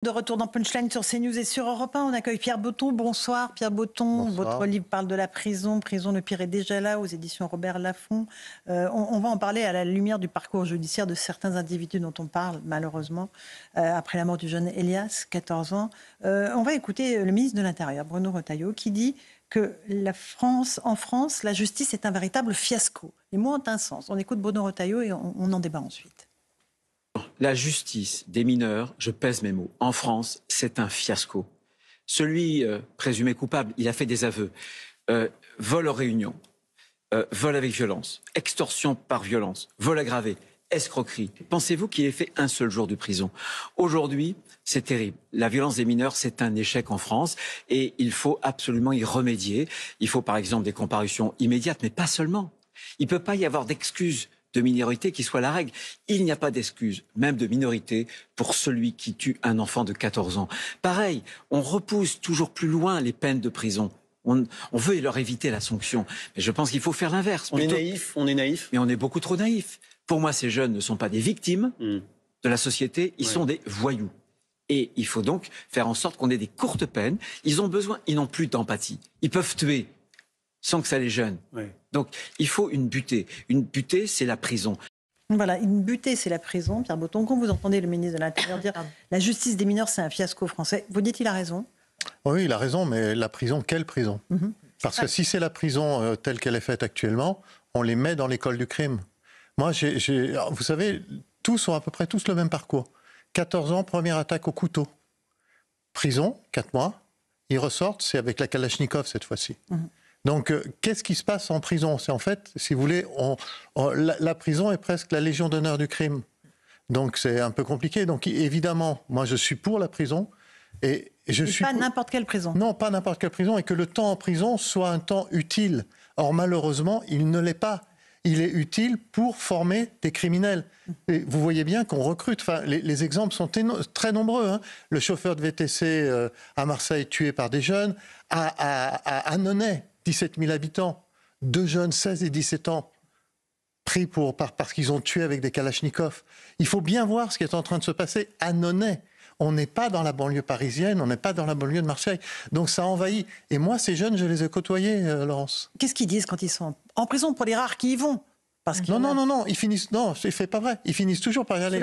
De retour dans Punchline sur CNews et sur Europe 1, on accueille Pierre Botton. Bonsoir Pierre Botton. Bonsoir. Votre livre parle de la prison. Prison, le pire est déjà là, aux éditions Robert Laffont. On va en parler à la lumière du parcours judiciaire de certains individus dont on parle malheureusement après la mort du jeune Elias, 14 ans. On va écouter le ministre de l'Intérieur, Bruno Retailleau, qui dit que en France, la justice est un véritable fiasco. Les mots ont un sens. On écoute Bruno Retailleau et on en débat ensuite. La justice des mineurs, je pèse mes mots, en France, c'est un fiasco. Celui présumé coupable, il a fait des aveux. Vol en réunion, vol avec violence, extorsion par violence, vol aggravé, escroquerie. Pensez-vous qu'il ait fait un seul jour de prison? Aujourd'hui, c'est terrible. La violence des mineurs, c'est un échec en France et il faut absolument y remédier. Il faut par exemple des comparutions immédiates, mais pas seulement. Il ne peut pas y avoir d'excuses de minorité qui soit la règle. Il n'y a pas d'excuse, même de minorité, pour celui qui tue un enfant de 14 ans. Pareil, on repousse toujours plus loin les peines de prison. On veut leur éviter la sanction. Mais je pense qu'il faut faire l'inverse. On est naïf. Mais on est beaucoup trop naïf. Pour moi, ces jeunes ne sont pas des victimes de la société, ils sont des voyous. Et il faut donc faire en sorte qu'on ait des courtes peines. Ils n'ont plus d'empathie. Ils peuvent tuer sans que ça les gêne. Oui. Donc, il faut une butée. Une butée, c'est la prison. Voilà, une butée, c'est la prison. Pierre Botton, quand vous entendez le ministre de l'Intérieur dire « la justice des mineurs, c'est un fiasco français », vous dites qu'il a raison? Oui, il a raison, mais la prison, quelle prison? Parce que si c'est la prison telle qu'elle est faite actuellement, on les met dans l'école du crime. Moi, vous savez, tous ont à peu près tous le même parcours. 14 ans, première attaque au couteau. Prison, 4 mois. Ils ressortent, c'est avec la Kalachnikov cette fois-ci. Donc, qu'est-ce qui se passe en prison? C'est en fait, si vous voulez, la prison est presque la légion d'honneur du crime. Donc, c'est un peu compliqué. Donc, évidemment, moi, je suis pour la prison. Et pas n'importe quelle prison. Non, pas n'importe quelle prison. Et que le temps en prison soit un temps utile. Or, malheureusement, il ne l'est pas. Il est utile pour former des criminels. Et vous voyez bien qu'on recrute. Enfin, les exemples sont très nombreux. Hein. Le chauffeur de VTC à Marseille tué par des jeunes. À Annonay, 17 000 habitants, 2 jeunes, 16 et 17 ans, pris parce qu'ils ont tué avec des kalachnikovs. Il faut bien voir ce qui est en train de se passer à Annonay. On n'est pas dans la banlieue parisienne, on n'est pas dans la banlieue de Marseille. Donc ça envahit. Et moi, ces jeunes, je les ai côtoyés, Laurence. Qu'est-ce qu'ils disent quand ils sont en prison, pour les rares qui y vont? Non, ils finissent... Non, c'est pas vrai. Ils finissent toujours par y aller.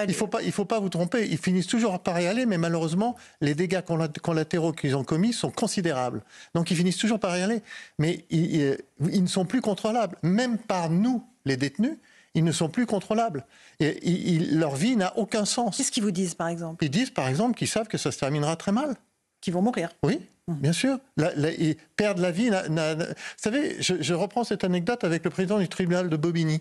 Il faut pas vous tromper. Ils finissent toujours par y aller, mais malheureusement, les dégâts collatéraux qu'ils ont commis sont considérables. Donc ils finissent toujours par y aller. Mais ils ne sont plus contrôlables. Même par nous, les détenus, ils ne sont plus contrôlables. Et leur vie n'a aucun sens. Qu'est-ce qu'ils vous disent, par exemple? Ils disent, par exemple, qu'ils savent que ça se terminera très mal. Qu'ils vont mourir. Oui, bien sûr. Ils perdent la vie. Vous savez, je reprends cette anecdote avec le président du tribunal de Bobigny,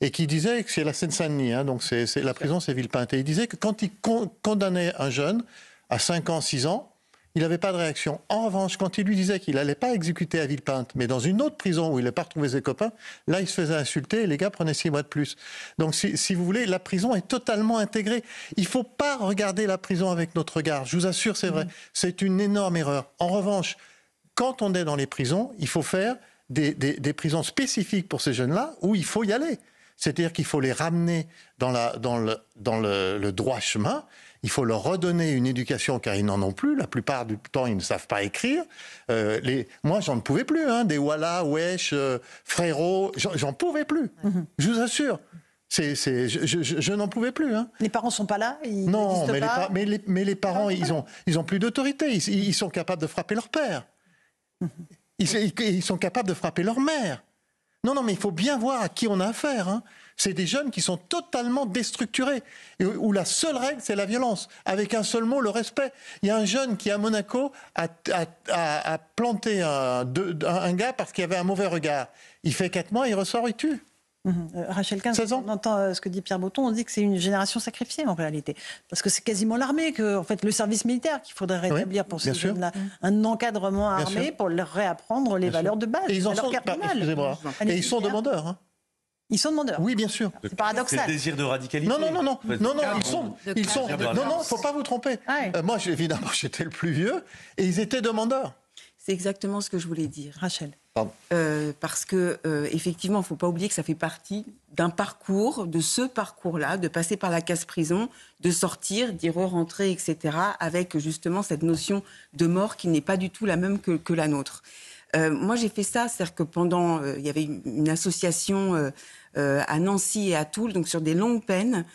et qui disait que c'est la Seine-Saint-Denis, hein, donc la prison, c'est Villepinte. Et il disait que quand il condamnait un jeune à 5 ans, 6 ans, il n'avait pas de réaction. En revanche, quand il lui disait qu'il n'allait pas exécuter à Villepinte, mais dans une autre prison où il n'avait pas retrouvé ses copains, là, il se faisait insulter et les gars prenaient 6 mois de plus. Donc, si vous voulez, la prison est totalement intégrée. Il ne faut pas regarder la prison avec notre regard. Je vous assure, c'est vrai. C'est une énorme erreur. En revanche, quand on est dans les prisons, il faut faire des prisons spécifiques pour ces jeunes-là où il faut y aller. C'est-à-dire qu'il faut les ramener dans le droit chemin. Il faut leur redonner une éducation car ils n'en ont plus. La plupart du temps, ils ne savent pas écrire. Moi, j'en pouvais plus. Hein, des Walla, Wesh, Frérot, j'en pouvais plus. Je vous assure. Je n'en pouvais plus. Hein. Les parents ne sont pas là? Non, mais les parents, ils ont plus d'autorité. Ils sont capables de frapper leur père. Ils sont capables de frapper leur mère. Non, mais il faut bien voir à qui on a affaire. Hein. C'est des jeunes qui sont totalement déstructurés, où la seule règle, c'est la violence. Avec un seul mot, le respect. Il y a un jeune qui, à Monaco, a planté un gars parce qu'il avait un mauvais regard. Il fait 4 mois, il ressort, il tue. Rachel Kahn, on entend ce que dit Pierre Botton, on dit que c'est une génération sacrifiée en réalité. Parce que c'est quasiment l'armée, en fait, le service militaire qu'il faudrait rétablir pour ces jeunes-là. Un encadrement armé pour leur réapprendre les valeurs de base. Et ils en sont, excusez-moi, et ils sont demandeurs. Hein. Ils sont demandeurs. Oui, bien sûr. C'est paradoxal. C'est le désir de radicalité. Non, faut pas vous tromper. Moi, évidemment, j'étais le plus vieux et ils étaient demandeurs. C'est exactement ce que je voulais dire. Rachel. Parce que effectivement, il ne faut pas oublier que ça fait partie d'un parcours, de ce parcours-là, de passer par la case prison, de sortir, d'y re-rentrer, etc., avec justement cette notion de mort qui n'est pas du tout la même que la nôtre. Moi, j'ai fait ça, c'est-à-dire que pendant, il y avait une association à Nancy et à Toul, donc sur des longues peines,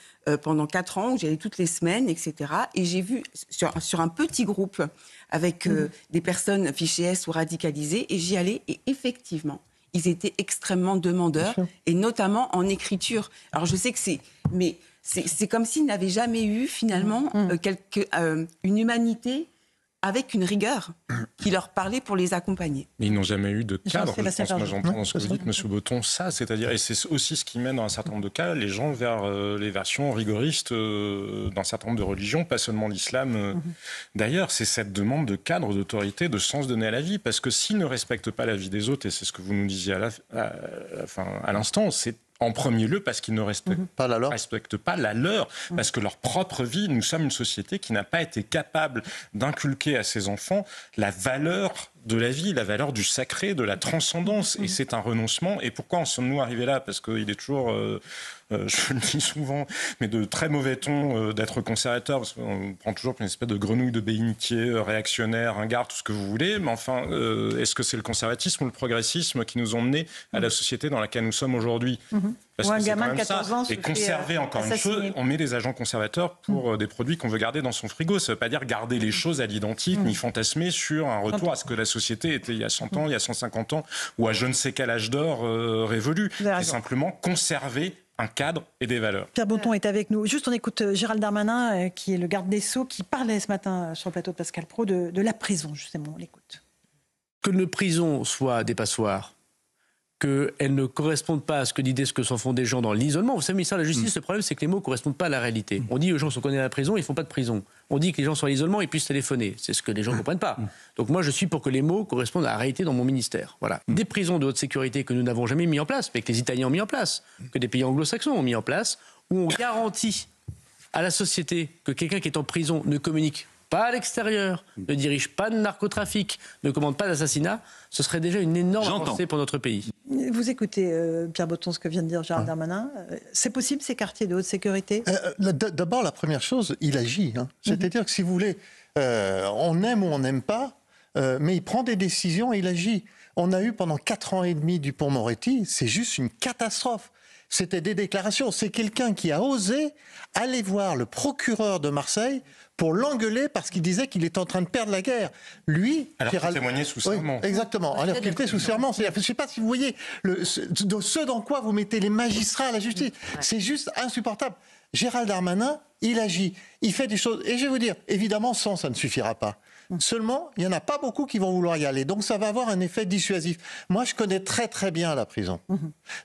pendant 4 ans, où j'allais toutes les semaines, etc. Et j'ai vu sur un petit groupe avec des personnes fichées S ou radicalisées, et j'y allais, et effectivement, ils étaient extrêmement demandeurs, et notamment en écriture. Alors je sais que c'est comme s'ils n'avaient jamais eu finalement une humanité avec une rigueur qui leur parlait pour les accompagner. Mais ils n'ont jamais eu de cadre. Je pense, moi, j'entends Ouais, dans ce que vous dites, M. Botton, ça, c'est-à-dire, et c'est aussi ce qui mène dans un certain nombre de cas les gens vers les versions rigoristes d'un certain nombre de religions, pas seulement l'islam. D'ailleurs, c'est cette demande de cadre, d'autorité, de sens donné à la vie, parce que s'ils ne respectent pas la vie des autres, et c'est ce que vous nous disiez à l'instant, c'est en premier lieu parce qu'ils ne respectent pas la leur, parce que leur propre vie, nous sommes une société qui n'a pas été capable d'inculquer à ses enfants la valeur de la vie, la valeur du sacré, de la transcendance. Et c'est un renoncement. Et pourquoi en sommes-nous arrivés là ? Parce qu'il est toujours, je le dis souvent, mais de très mauvais ton d'être conservateur, parce qu'on prend toujours une espèce de grenouille de bénitier, réactionnaire, ringard, tout ce que vous voulez. Mais enfin, est-ce que c'est le conservatisme ou le progressisme qui nous ont menés à la société dans laquelle nous sommes aujourd'hui ? Parce Ou un que c'est gamin quand de même 14 ça. ans se Et fait conserver, encore une assassiner. chose, on met des agents conservateurs pour des produits qu'on veut garder dans son frigo. Ça ne veut pas dire garder les choses à l'identique, ni fantasmer sur un retour à ce que la société était il y a 100 ans, il y a 150 ans, ou à je ne sais quel âge d'or révolu. C'est simplement conserver un cadre et des valeurs. Pierre Botton est avec nous. Juste, on écoute Gérald Darmanin, qui est le garde des Sceaux, qui parlait ce matin sur le plateau de Pascal Praud de la prison, justement. On l'écoute. Que nos prisons soient des passoires, qu'elles ne correspondent pas à ce que s'en font des gens dans l'isolement. Vous savez, ministère de la Justice, le problème, c'est que les mots ne correspondent pas à la réalité. On dit aux gens qui sont condamnés à la prison, ils ne font pas de prison. On dit que les gens sont à l'isolement, ils puissent téléphoner. C'est ce que les gens ne comprennent pas. Donc moi, je suis pour que les mots correspondent à la réalité dans mon ministère. Voilà. Des prisons de haute sécurité que nous n'avons jamais mis en place, mais que les Italiens ont mis en place, que des pays anglo-saxons ont mis en place, où on garantit à la société que quelqu'un qui est en prison ne communique pas à l'extérieur, ne dirige pas de narcotrafic, ne commande pas d'assassinat, ce serait déjà une énorme avancée pour notre pays. Vous écoutez, Pierre Botton, ce que vient de dire Gérald Darmanin. C'est possible, ces quartiers de haute sécurité ? D'abord, la première chose, il agit. C'est-à-dire que si vous voulez, on aime ou on n'aime pas, mais il prend des décisions et il agit. On a eu pendant 4 ans et demi Dupond-Moretti, c'est juste une catastrophe. C'était des déclarations. C'est quelqu'un qui a osé aller voir le procureur de Marseille pour l'engueuler parce qu'il disait qu'il était en train de perdre la guerre. Lui, alors qu'il témoignait sous serment. Oui, exactement. Alors qu'il était sous serment. Je ne sais pas si vous voyez ce dans quoi vous mettez les magistrats à la justice. C'est juste insupportable. Gérald Darmanin, il agit. Il fait des choses. Et je vais vous dire, évidemment, ça ne suffira pas. Seulement, il n'y en a pas beaucoup qui vont vouloir y aller. Donc, ça va avoir un effet dissuasif. Moi, je connais très, très bien la prison.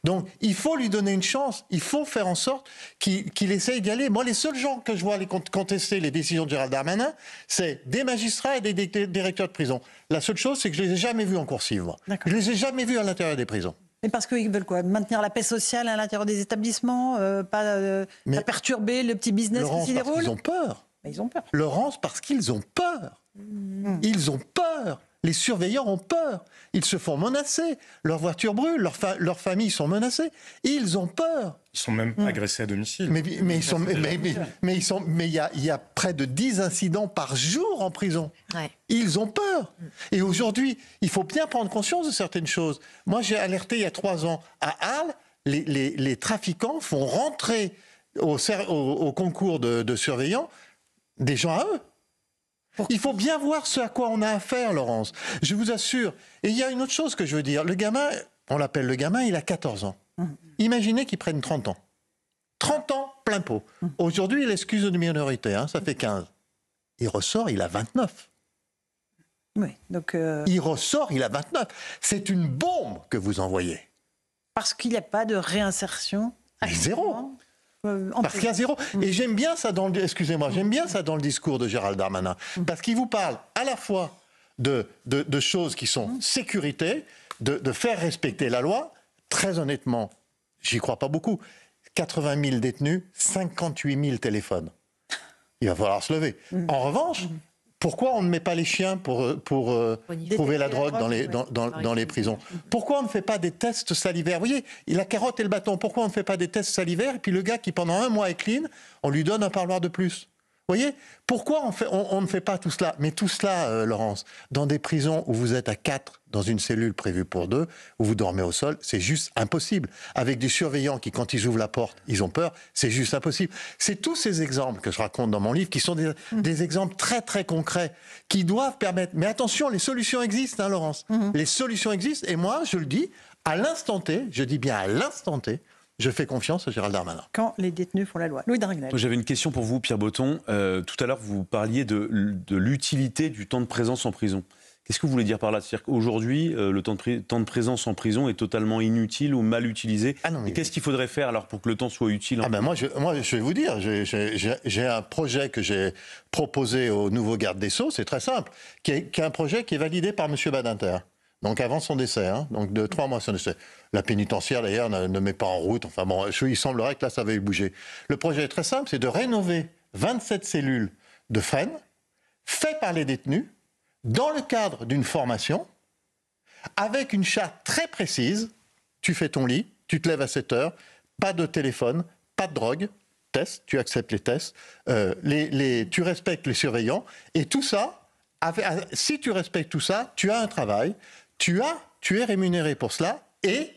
Donc, il faut lui donner une chance. Il faut faire en sorte qu'il essaye d'y aller. Moi, les seuls gens que je vois aller contester les décisions de Gérald Darmanin, c'est des magistrats et des directeurs de prison. La seule chose, c'est que je ne les ai jamais vus en coursive, moi. Je ne les ai jamais vus à l'intérieur des prisons. Mais parce qu'ils veulent quoi ? Maintenir la paix sociale à l'intérieur des établissements, pas perturber le petit business Laurence, qui s'y déroule ? parce qu'ils ont peur. Mais ils ont peur. Laurence, parce qu'ils ont peur. Ils ont peur. Les surveillants ont peur. Ils se font menacer. Leurs voitures brûlent. Leurs familles sont menacées. Ils ont peur. Ils sont même agressés à domicile. Mais il y a près de 10 incidents par jour en prison. Ouais. Ils ont peur. Et aujourd'hui, il faut bien prendre conscience de certaines choses. Moi, j'ai alerté il y a 3 ans à Arles, les trafiquants font rentrer au concours de surveillants des gens à eux. Il faut bien voir ce à quoi on a affaire, Laurence. Je vous assure. Et il y a une autre chose que je veux dire. Le gamin, on l'appelle le gamin, il a 14 ans. Imaginez qu'il prenne 30 ans. 30 ans, plein pot. Aujourd'hui, il excuse de minorité, ça fait 15. Il ressort, il a 29. Oui, donc Il ressort, il a 29. C'est une bombe que vous envoyez. parce qu'il n'y a pas de réinsertion. Zéro. Parce qu'il y a zéro. Et j'aime bien ça dans le discours de Gérald Darmanin. Parce qu'il vous parle à la fois de choses qui sont sécurité, de faire respecter la loi. Très honnêtement, j'y crois pas beaucoup. 80 000 détenus, 58 000 téléphones. Il va falloir se lever. En revanche, Pourquoi on ne met pas les chiens pour trouver la drogue dans les prisons? Pourquoi on ne fait pas des tests salivaires? Vous voyez, la carotte et le bâton. Pourquoi on ne fait pas des tests salivaires et puis le gars qui pendant 1 mois est clean, on lui donne un parloir de plus? Vous voyez, pourquoi on ne fait pas tout cela? Mais tout cela, Laurence, dans des prisons où vous êtes à 4 dans une cellule prévue pour 2, où vous dormez au sol, c'est juste impossible. Avec des surveillants qui, quand ils ouvrent la porte, ils ont peur, c'est juste impossible. C'est tous ces exemples que je raconte dans mon livre qui sont des exemples très très concrets qui doivent permettre... Mais attention, les solutions existent, hein, Laurence. Les solutions existent et moi, je le dis, à l'instant T, je dis bien à l'instant T, je fais confiance à Gérald Darmanin. Quand les détenus font la loi. Louis Dragnel. J'avais une question pour vous, Pierre Botton. Tout à l'heure, vous parliez de l'utilité du temps de présence en prison. Qu'est-ce que vous voulez dire par là? C'est-à-dire qu'aujourd'hui, le temps de présence en prison est totalement inutile ou mal utilisé. Et qu'est-ce qu'il faudrait faire alors pour que le temps soit utile? Moi, je vais vous dire, j'ai un projet que j'ai proposé au nouveau garde des Sceaux, c'est très simple, qui est un projet qui est validé par M. Badinter. Donc avant son décès, hein, donc de 3 mois son décès. La pénitentiaire d'ailleurs ne met pas en route, enfin bon, il semblerait que là ça va bouger. Le projet est très simple, c'est de rénover 27 cellules de Fresnes, faites par les détenus, dans le cadre d'une formation, avec une charte très précise. Tu fais ton lit, tu te lèves à 7 heures, pas de téléphone, pas de drogue, test, tu acceptes les tests, tu respectes les surveillants, et tout ça, si tu respectes tout ça, tu as un travail, tu es rémunéré pour cela, et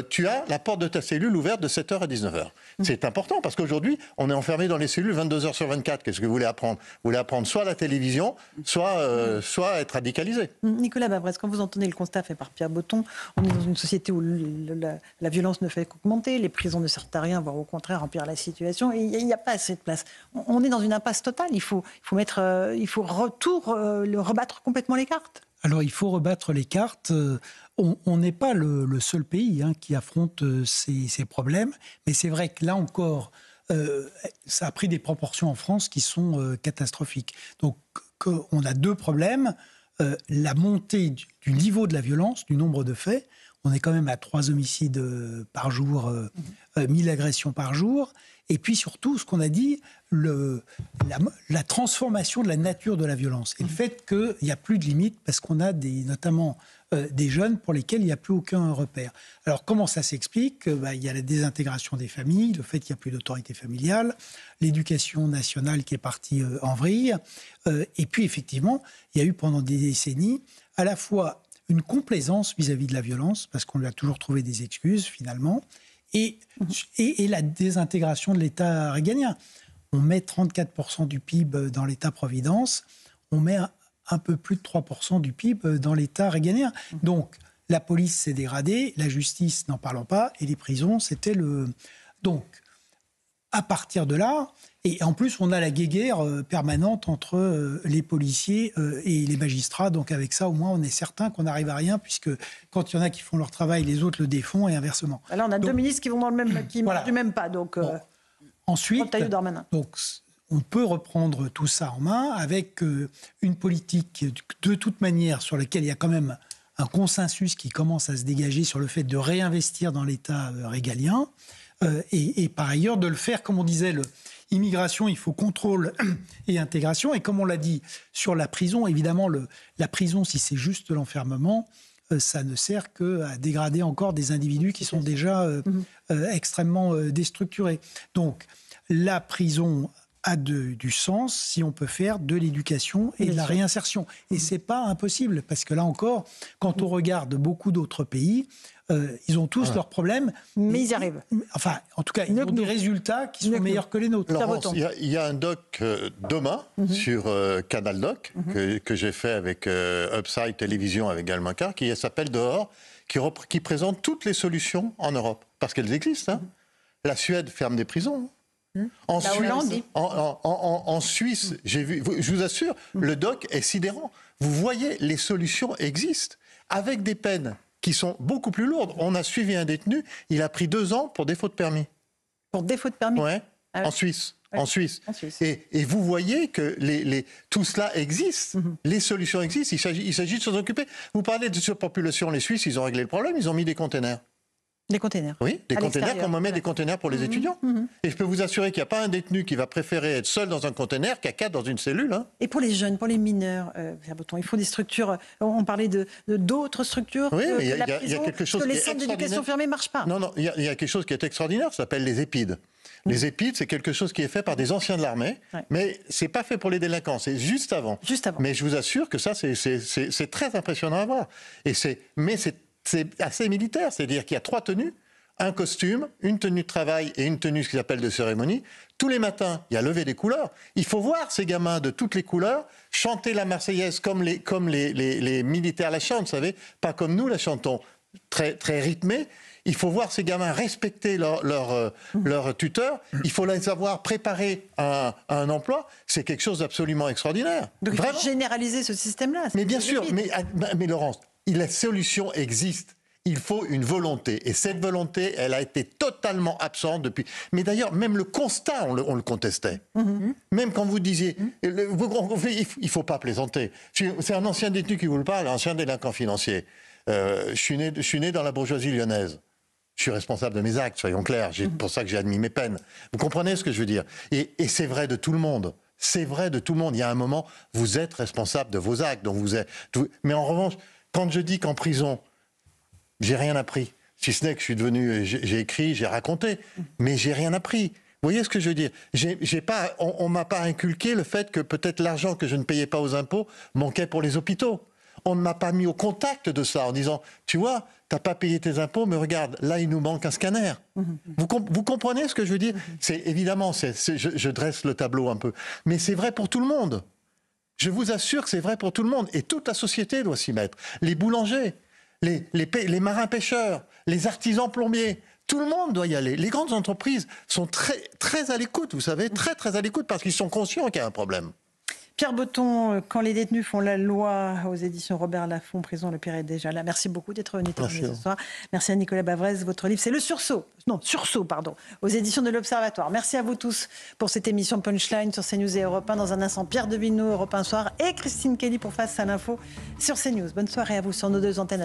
tu as la porte de ta cellule ouverte de 7h à 19h. C'est important, parce qu'aujourd'hui, on est enfermé dans les cellules 22h sur 24. Qu'est-ce que vous voulez apprendre? Vous voulez apprendre soit la télévision, soit être radicalisé. Nicolas Babrez, quand vous entendez le constat fait par Pierre Botton, on est dans une société où la violence ne fait qu'augmenter, les prisons ne servent à rien, voire au contraire empirent la situation, et il n'y a pas assez de place. On est dans une impasse totale, il faut rebattre complètement les cartes. Alors il faut rebattre les cartes. On n'est pas le seul pays qui affronte ces problèmes, mais c'est vrai que là encore, ça a pris des proportions en France qui sont catastrophiques. Donc on a 2 problèmes. La montée du niveau de la violence, du nombre de faits. On est quand même à 3 homicides par jour, 1000 agressions par jour. Et puis surtout, ce qu'on a dit, la transformation de la nature de la violence. Et le fait qu'il n'y a plus de limites, parce qu'on a notamment des jeunes pour lesquels il n'y a plus aucun repère. Alors comment ça s'explique? Il y a la désintégration des familles, le fait qu'il n'y a plus d'autorité familiale, l'éducation nationale qui est partie en vrille. Et puis effectivement, il y a eu pendant des décennies à la fois une complaisance vis-à-vis de la violence, parce qu'on lui a toujours trouvé des excuses finalement, et la désintégration de l'État régalien. On met 34% du PIB dans l'État-providence, on met un peu plus de 3% du PIB dans l'État régalien. Donc, la police s'est dégradée, la justice, n'en parlons pas, et les prisons, c'était le... Donc, à partir de là, et en plus, on a la guéguerre permanente entre les policiers et les magistrats. Donc, avec ça, au moins, on est certain qu'on n'arrive à rien, puisque quand il y en a qui font leur travail, les autres le défont, et inversement. Là, on a 2 ministres qui vont dans le même, voilà. Du même pas. Donc, ensuite, on peut reprendre tout ça en main avec une politique, de toute manière, sur laquelle il y a quand même un consensus qui commence à se dégager sur le fait de réinvestir dans l'État régalien, et par ailleurs de le faire, comme on disait, immigration, il faut contrôle et intégration. Et comme on l'a dit sur la prison, évidemment, la prison, si c'est juste l'enfermement, ça ne sert qu'à dégrader encore des individus qui sont déjà extrêmement déstructurés. Donc, la prison a du sens si on peut faire de l'éducation et de la réinsertion. Et c'est pas impossible, parce que là encore, quand on regarde beaucoup d'autres pays, ils ont tous leurs problèmes. Mais ils y arrivent. Enfin, en tout cas, ils ont des résultats qui sont meilleurs que les nôtres. Laurence, il y a un doc demain sur Canal Doc que j'ai fait avec Upside Télévision, avec Gaël Mancard, qui s'appelle Dehors, qui présente toutes les solutions en Europe. Parce qu'elles existent. La Suède ferme des prisons. En Suisse, j'ai vu, je vous assure, le doc est sidérant. Vous voyez, les solutions existent, avec des peines qui sont beaucoup plus lourdes. On a suivi un détenu, il a pris 2 ans pour défaut de permis. Pour défaut de permis? Ouais, en Suisse. En Suisse. Et vous voyez que tout cela existe, les solutions existent, il s'agit de s'en occuper. Vous parlez de surpopulation, les Suisses, ils ont réglé le problème, ils ont mis des containers. Des containers. Oui, des À containers l'extérieur, comme on met ouais. des containers pour les étudiants. Et je peux vous assurer qu'il n'y a pas un détenu qui va préférer être seul dans un container qu'à 4 dans une cellule. Hein. Et pour les jeunes, pour les mineurs, Pierre Breton, il faut des structures. On parlait d'autres structures. Oui, que mais il y a- la il y a prison, quelque chose parce que qui les est centres d'éducation extraordinaire. fermés ne marchent pas. Non, non, il y a quelque chose qui est extraordinaire, ça s'appelle les épides. Les épides, c'est quelque chose qui est fait par des anciens de l'armée, Ouais. mais c'est pas fait pour les délinquants, c'est juste avant. Juste avant. Mais je vous assure que ça, c'est très impressionnant à voir. Mais c'est assez militaire, c'est-à-dire qu'il y a 3 tenues, un costume, une tenue de travail et une tenue ce qu'ils appellent de cérémonie. Tous les matins, il y a lever des couleurs. Il faut voir ces gamins de toutes les couleurs chanter la Marseillaise comme les militaires la chantent, vous savez, pas comme nous la chantons, très, très rythmée. Il faut voir ces gamins respecter leur tuteur. Il faut les avoir préparés à un emploi. C'est quelque chose d'absolument extraordinaire. Donc il Vraiment. faut généraliser ce système-là. Mais c'est bien des sûr, épides. mais Laurence, la solution existe. Il faut une volonté. Et cette volonté, elle a été totalement absente depuis. Mais d'ailleurs, même le constat, on le contestait. Même quand vous disiez, il ne faut pas plaisanter. C'est un ancien détenu qui vous le parle, un ancien délinquant financier. Je suis né dans la bourgeoisie lyonnaise. Je suis responsable de mes actes, soyons clairs. C'est pour ça que j'ai admis mes peines. Vous comprenez ce que je veux dire ? Et c'est vrai de tout le monde. C'est vrai de tout le monde. Il y a un moment, vous êtes responsable de vos actes. Donc mais en revanche, quand je dis qu'en prison, j'ai rien appris, si ce n'est que j'ai écrit, j'ai raconté, mais j'ai rien appris. Vous voyez ce que je veux dire ? On m'a pas inculqué le fait que peut-être l'argent que je ne payais pas aux impôts manquait pour les hôpitaux. On ne m'a pas mis au contact de ça en disant, tu vois, tu n'as pas payé tes impôts, mais regarde, là, il nous manque un scanner. Vous comprenez ce que je veux dire ? C'est évidemment, je dresse le tableau un peu, mais c'est vrai pour tout le monde. Je vous assure que c'est vrai pour tout le monde. Et toute la société doit s'y mettre. Les boulangers, les marins-pêcheurs, les artisans plombiers, tout le monde doit y aller. Les grandes entreprises sont très, très à l'écoute, vous savez, très, très à l'écoute parce qu'ils sont conscients qu'il y a un problème. Pierre Breton, quand les détenus font la loi, aux éditions Robert Laffont, Prison, le pire est déjà là. Merci beaucoup d'être venu témoigner ce soir. Merci à Nicolas Bavrez. Votre livre, c'est Le Sursaut, aux éditions de l'Observatoire. Merci à vous tous pour cette émission Punchline sur CNews et Europe 1. Dans un instant, Pierre Devineau, Europe 1 Soir, et Christine Kelly pour Face à l'info sur CNews. Bonne soirée à vous sur nos 2 antennes.